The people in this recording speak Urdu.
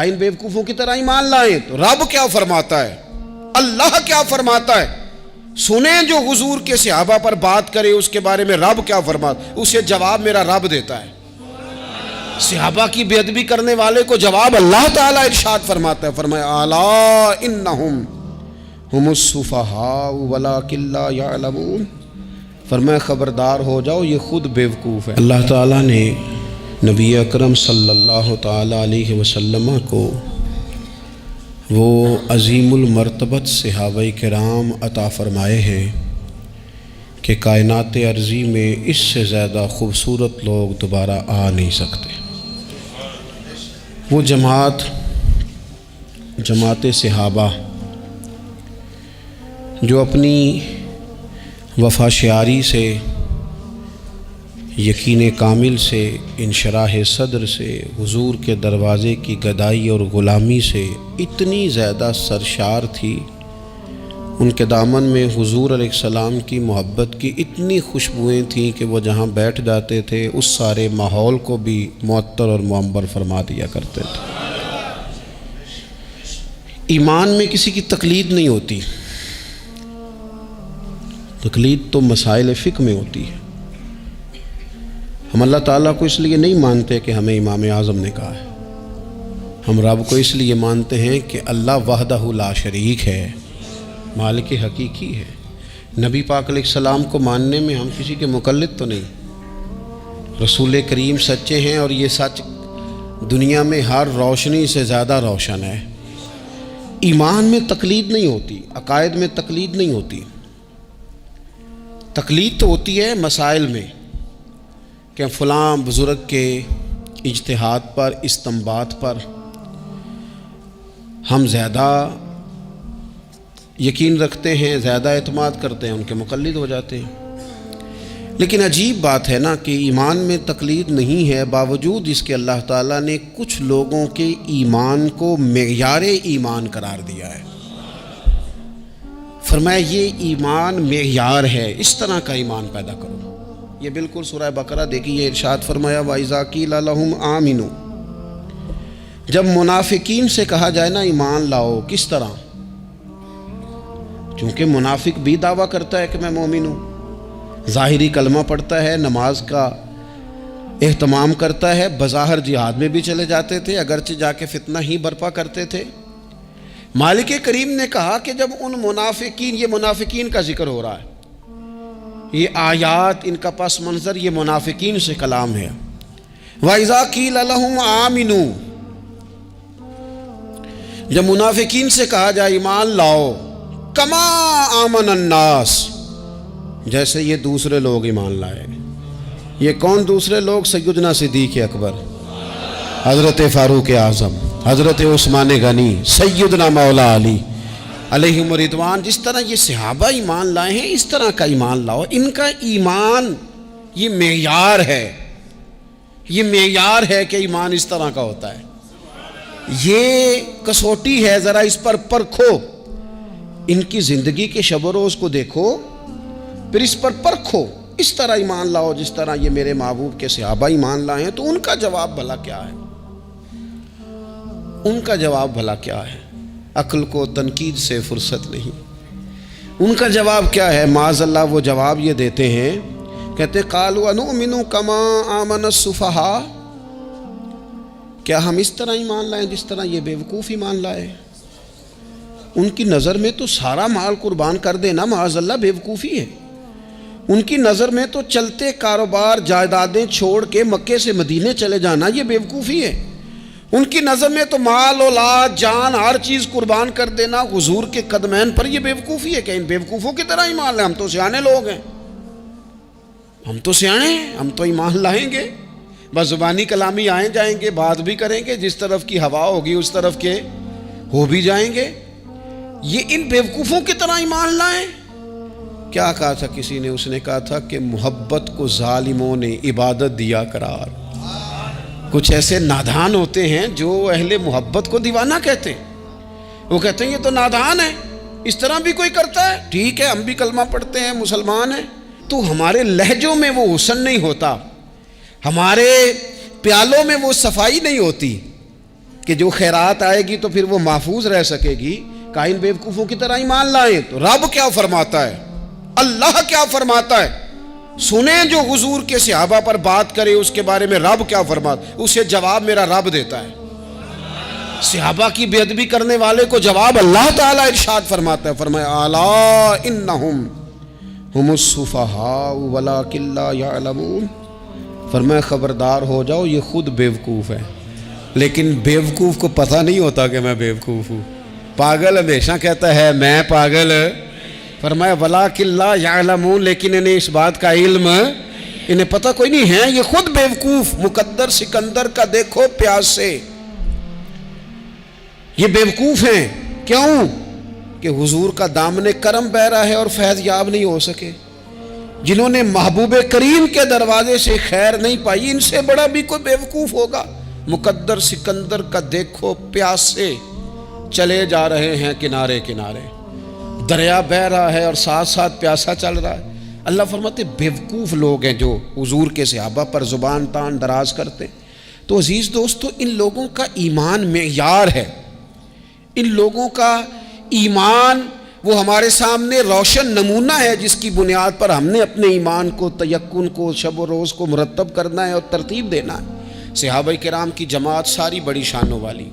ان بیوقوفوں کی طرح ایمان لائیں تو رب کیا فرماتا ہے، اللہ کیا فرماتا ہے، سنیں جو حضور کے صحابہ پر بات کرے اس کے بارے میں رب کیا فرماتا ہے، اسے جواب میرا رب دیتا ہے۔ صحابہ کی بے ادبی کرنے والے کو جواب اللہ تعالیٰ ارشاد فرماتا ہے، فرمایا الا انہم ہم السفہاء ولکن لا یعلمون، فرمایا خبردار ہو جاؤ یہ خود بیوقوف ہے۔ اللہ تعالیٰ نے نبی اکرم صلی اللہ تعالیٰ علیہ وسلم کو وہ عظیم المرتبت صحابہ کرام عطا فرمائے ہیں کہ کائنات ارضی میں اس سے زیادہ خوبصورت لوگ دوبارہ آ نہیں سکتے۔ وہ جماعت صحابہ جو اپنی وفا شعاری سے، یقین کامل سے، انشراح صدر سے، حضور کے دروازے کی گدائی اور غلامی سے اتنی زیادہ سرشار تھی، ان کے دامن میں حضور علیہ السلام کی محبت کی اتنی خوشبوئیں تھیں کہ وہ جہاں بیٹھ جاتے تھے اس سارے ماحول کو بھی معطر اور معمر فرما دیا کرتے تھے۔ ایمان میں کسی کی تقلید نہیں ہوتی، تقلید تو مسائل فقہ میں ہوتی ہے۔ ہم اللہ تعالیٰ کو اس لیے نہیں مانتے کہ ہمیں امام اعظم نے کہا ہے، ہم رب کو اس لیے مانتے ہیں کہ اللہ وحدہ لا شریک ہے، مالک حقیقی ہے۔ نبی پاک علیہ السلام کو ماننے میں ہم کسی کے مقلد تو نہیں، رسول کریم سچے ہیں اور یہ سچ دنیا میں ہر روشنی سے زیادہ روشن ہے۔ ایمان میں تقلید نہیں ہوتی، عقائد میں تقلید نہیں ہوتی۔ تقلید تو ہوتی ہے مسائل میں کہ فلاں بزرگ کے اجتہاد پر، استنباط پر ہم زیادہ یقین رکھتے ہیں، زیادہ اعتماد کرتے ہیں، ان کے مقلد ہو جاتے ہیں۔ لیکن عجیب بات ہے نا کہ ایمان میں تقلید نہیں ہے، باوجود اس کے اللہ تعالیٰ نے کچھ لوگوں کے ایمان کو معیار ایمان قرار دیا ہے۔ فرمایا یہ ایمان معیار ہے، اس طرح کا ایمان پیدا کرو۔ یہ بالکل سورہ بقرہ دیکھیے، ارشاد فرمایا وَإِذَا قِيلَ لَهُمْ آمِنُوا، جب منافقین سے کہا جائے نا ایمان لاؤ، کس طرح؟ چونکہ منافق بھی دعویٰ کرتا ہے کہ میں مومن ہوں، ظاہری کلمہ پڑھتا ہے، نماز کا اہتمام کرتا ہے، بظاہر جہاد میں بھی چلے جاتے تھے، اگرچہ جا کے فتنہ ہی برپا کرتے تھے۔ مالک کریم نے کہا کہ جب ان منافقین، یہ منافقین کا ذکر ہو رہا ہے، یہ آیات، ان کا پس منظر یہ منافقین سے کلام ہے۔ وَإِذَا قِيلَ لَهُمْ آمِنُوا، جب منافقین سے کہا جائے ایمان لاؤ، کما آمن الناس، جیسے یہ دوسرے لوگ ایمان لائے۔ یہ کون دوسرے لوگ؟ سیدنا صدیق اکبر، حضرت فاروق اعظم، حضرت عثمان غنی، سیدنا مولا علی علیہم رضوان۔ جس طرح یہ صحابہ ایمان لائے ہیں اس طرح کا ایمان لاؤ۔ ان کا ایمان یہ معیار ہے، یہ معیار ہے کہ ایمان اس طرح کا ہوتا ہے، یہ کسوٹی ہے، ذرا اس پر پرکھو، ان کی زندگی کے شب و روز کو دیکھو، پھر اس پر پرکھو، اس طرح ایمان لاؤ جس طرح یہ میرے محبوب کے صحابہ ایمان لائے ہیں۔ تو ان کا جواب بھلا کیا ہے؟ ان کا جواب بھلا کیا ہے؟ عقل کو تنقید سے فرصت نہیں۔ ان کا جواب کیا ہے؟ معاذ اللہ وہ جواب یہ دیتے ہیں، کہتے قالوا انؤمن کما آمن السفہاء، کیا ہم اس طرح ایمان لائیں جس طرح یہ بیوقوف ایمان لائے؟ ان کی نظر میں تو سارا مال قربان کر دینا معاذ اللہ بیوقوفی ہے۔ ان کی نظر میں تو چلتے کاروبار، جائیدادیں چھوڑ کے مکے سے مدینے چلے جانا یہ بیوقوفی ہے۔ ان کی نظر میں تو مال، اولاد، جان، ہر چیز قربان کر دینا حضور کے قدمین پر یہ بیوقوفی ہے۔ کہ ان بیوقوفوں کی طرح ایمان لائیں؟ ہم تو سیانے لوگ ہیں، ہم تو سیانے ہیں، ہم تو ایمان لائیں گے، بس زبانی کلامی آئیں جائیں گے، بات بھی کریں گے، جس طرف کی ہوا ہوگی اس طرف کے ہو بھی جائیں گے۔ یہ ان بیوقوفوں کی طرح ایمان لائیں؟ کیا کہا تھا کسی نے؟ اس نے کہا تھا کہ محبت کو ظالموں نے عبادت دیا قرار۔ کچھ ایسے نادان ہوتے ہیں جو اہل محبت کو دیوانہ کہتے ہیں، وہ کہتے ہیں یہ تو نادان ہے، اس طرح بھی کوئی کرتا ہے؟ ٹھیک ہے، ہم بھی کلمہ پڑھتے ہیں، مسلمان ہیں، تو ہمارے لہجوں میں وہ حسن نہیں ہوتا، ہمارے پیالوں میں وہ صفائی نہیں ہوتی، کہ جو خیرات آئے گی تو پھر وہ محفوظ رہ سکے گی، کائن بیوقوفوں کی طرح ایمان لائیں۔ تو رب کیا فرماتا ہے، اللہ کیا فرماتا ہے، سنیں جو حضور کے صحابہ پر بات کرے اس کے بارے میں رب کیا فرماتا ہے، اسے جواب میرا رب دیتا ہے۔ صحابہ کی بے ادبی کرنے والے کو جواب اللہ تعالیٰ ارشاد فرماتا ہے، فرمایا الا انہم ہم السفہاء ولکن لا یعلمون، فرمایا خبردار ہو جاؤ یہ خود بیوقوف ہے، لیکن بیوقوف کو پتہ نہیں ہوتا کہ میں بیوقوف ہوں۔ پاگل ہمیشہ کہتا ہے میں پاگل، فرمایا ولکن لا یعلمون، لیکن انہیں اس بات کا علم، انہیں پتہ کوئی نہیں ہے، یہ خود بیوقوف۔ مقدر سکندر کا دیکھو پیاس سے، یہ بیوقوف ہیں، کیوں کہ حضور کا دامن کرم بہ رہا ہے اور فیض یاب نہیں ہو سکے۔ جنہوں نے محبوب کریم کے دروازے سے خیر نہیں پائی، ان سے بڑا بھی کوئی بیوقوف ہوگا۔ مقدر سکندر کا دیکھو پیاس سے چلے جا رہے ہیں کنارے کنارے، دریا بہہ رہا ہے اور ساتھ ساتھ پیاسا چل رہا ہے۔ اللہ فرماتے بیوقوف لوگ ہیں جو حضور کے صحابہ پر زبان تان دراز کرتے۔ تو عزیز دوستو، ان لوگوں کا ایمان معیار ہے، ان لوگوں کا ایمان وہ ہمارے سامنے روشن نمونہ ہے جس کی بنیاد پر ہم نے اپنے ایمان کو، تیقن کو، شب و روز کو مرتب کرنا ہے اور ترتیب دینا ہے۔ صحابہ کرام کی جماعت ساری بڑی شانوں والی،